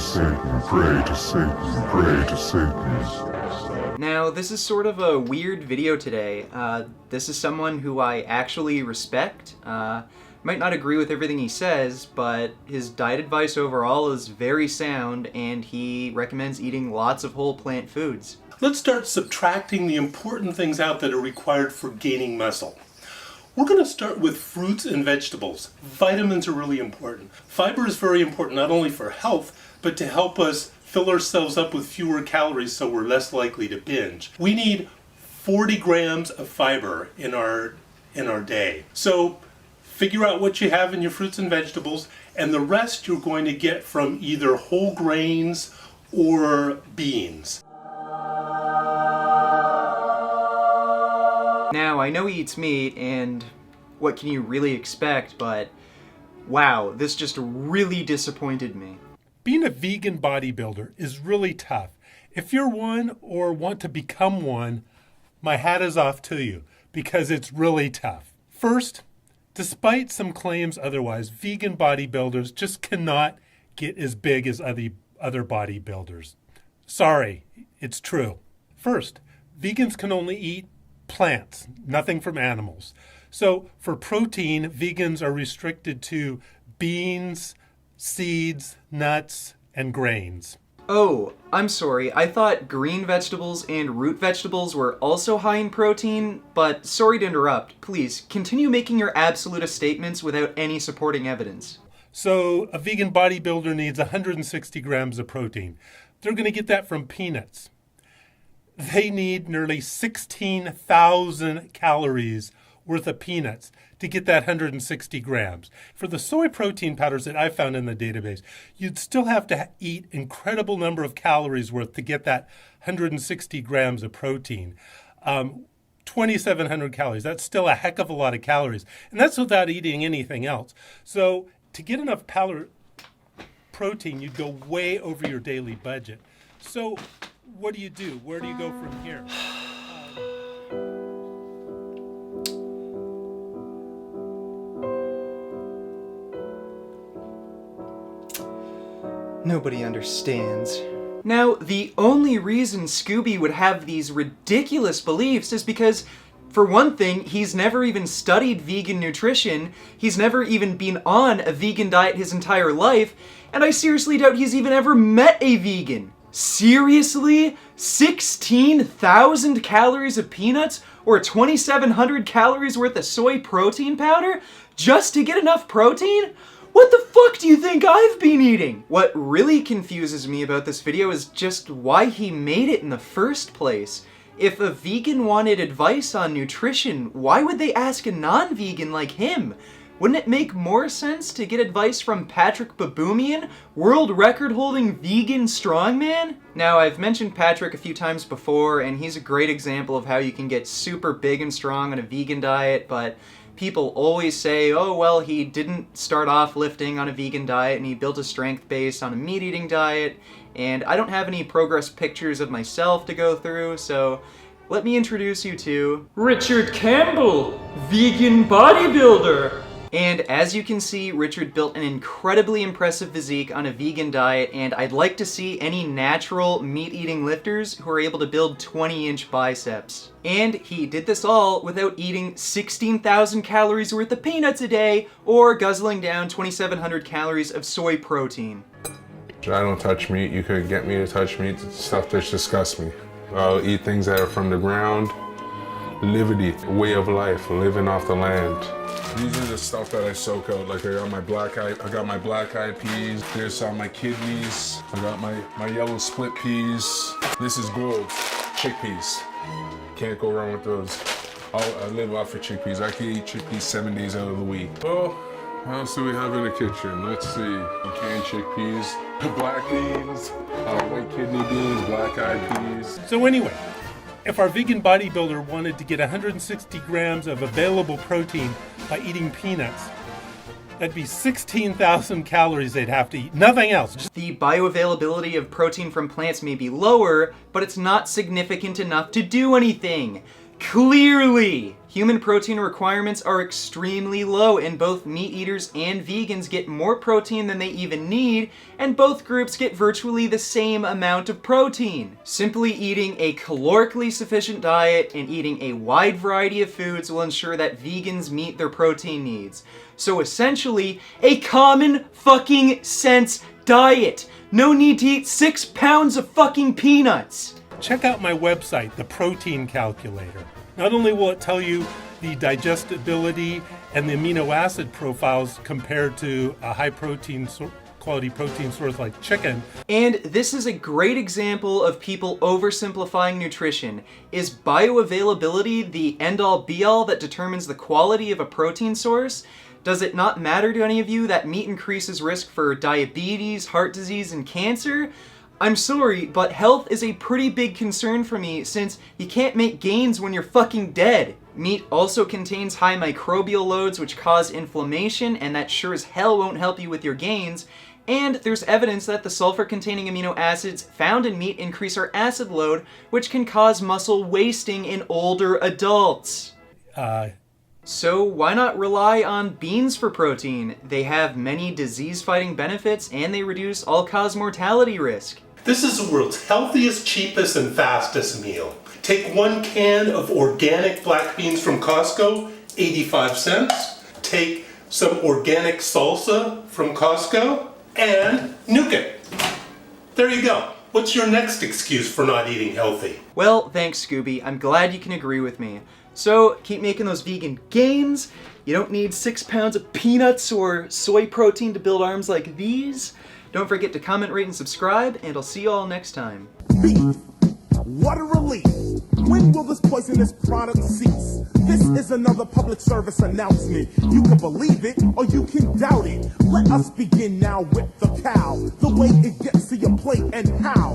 Satan, pray to Satan, pray to Satan. Now, this is sort of a weird video today. This is someone who I actually respect. Might not agree with everything he says, but his diet advice overall is very sound, and he recommends eating lots of whole plant foods. Let's start subtracting the important things out that are required for gaining muscle. We're going to start with fruits and vegetables. Vitamins are really important. Fiber is very important not only for health, but to help us fill ourselves up with fewer calories so we're less likely to binge. We need 40 grams of fiber in our day. So figure out what you have in your fruits and vegetables, and the rest you're going to get from either whole grains or beans. Now, I know he eats meat, and what can you really expect, but wow, this just really disappointed me. Being a vegan bodybuilder is really tough. If you're one or want to become one, my hat is off to you because it's really tough. First, despite some claims otherwise, vegan bodybuilders just cannot get as big as other bodybuilders. Sorry, it's true. First, vegans can only eat plants, nothing from animals. So for protein, vegans are restricted to beans, seeds, nuts, and grains. Oh, I'm sorry. I thought green vegetables and root vegetables were also high in protein, but sorry to interrupt. Please, continue making your absolutist statements without any supporting evidence. So a vegan bodybuilder needs 160 grams of protein. They're going to get that from peanuts. They need nearly 16,000 calories worth of peanuts to get that 160 grams. For the soy protein powders that I found in the database, you'd still have to eat incredible number of calories worth to get that 160 grams of protein. 2,700 calories, that's still a heck of a lot of calories. And that's without eating anything else. So to get enough protein, you'd go way over your daily budget. So what do you do? Where do you go from here? Nobody understands. Now, the only reason Scooby would have these ridiculous beliefs is because, for one thing, he's never even studied vegan nutrition, he's never even been on a vegan diet his entire life, and I seriously doubt he's even ever met a vegan. Seriously? 16,000 calories of peanuts or 2,700 calories worth of soy protein powder just to get enough protein? What the fuck do you think I've been eating? What really confuses me about this video is just why he made it in the first place. If a vegan wanted advice on nutrition, why would they ask a non-vegan like him? Wouldn't it make more sense to get advice from Patrick Baboumian, world record-holding vegan strongman? Now, I've mentioned Patrick a few times before, and he's a great example of how you can get super big and strong on a vegan diet, but people always say, oh, well, he didn't start off lifting on a vegan diet, and he built a strength base on a meat-eating diet, and I don't have any progress pictures of myself to go through, so let me introduce you to Richard Campbell, vegan bodybuilder. And as you can see, Richard built an incredibly impressive physique on a vegan diet, and I'd like to see any natural meat-eating lifters who are able to build 20-inch biceps. And he did this all without eating 16,000 calories worth of peanuts a day, or guzzling down 2,700 calories of soy protein. I don't touch meat. You could get me to touch meat. It's stuff that disgusts me. I'll eat things that are from the ground. Livity, way of life, living off the land. These are the stuff that I soak out. Like I got my black eyed peas. There's my kidneys. I got my yellow split peas. This is gold. Chickpeas. Can't go wrong with those. I live off of chickpeas. I can eat chickpeas 7 days out of the week. Well, what else do we have in the kitchen? Let's see. Canned chickpeas, black beans, white kidney beans, black eyed peas. So anyway, if our vegan bodybuilder wanted to get 160 grams of available protein by eating peanuts, that'd be 16,000 calories they'd have to eat. Nothing else. The bioavailability of protein from plants may be lower, but it's not significant enough to do anything. Clearly, human protein requirements are extremely low, and both meat eaters and vegans get more protein than they even need, and both groups get virtually the same amount of protein. Simply eating a calorically sufficient diet and eating a wide variety of foods will ensure that vegans meet their protein needs. So essentially, a common fucking sense diet. No need to eat 6 pounds of fucking peanuts. Check out my website, the Protein Calculator. Not only will it tell you the digestibility and the amino acid profiles compared to a high protein quality protein source like chicken. And this is a great example of people oversimplifying nutrition. Is bioavailability the end-all be-all that determines the quality of a protein source? Does it not matter to any of you that meat increases risk for diabetes, heart disease, and cancer? I'm sorry, but health is a pretty big concern for me since you can't make gains when you're fucking dead. Meat also contains high microbial loads which cause inflammation, and that sure as hell won't help you with your gains. And there's evidence that the sulfur-containing amino acids found in meat increase our acid load, which can cause muscle wasting in older adults. So why not rely on beans for protein? They have many disease-fighting benefits and they reduce all-cause mortality risk. This is the world's healthiest, cheapest, and fastest meal. Take 1 can of organic black beans from Costco, 85 cents. Take some organic salsa from Costco and nuke it. There you go. What's your next excuse for not eating healthy? Well, thanks, Scooby. I'm glad you can agree with me. So, keep making those vegan gains. You don't need 6 pounds of peanuts or soy protein to build arms like these. Don't forget to comment, rate, and subscribe, and I'll see you all next time. Beef. What a relief. When will this poisonous product cease? This is another public service announcement. You can believe it or you can doubt it. Let us begin now with the cow. The way it gets to your plate and how.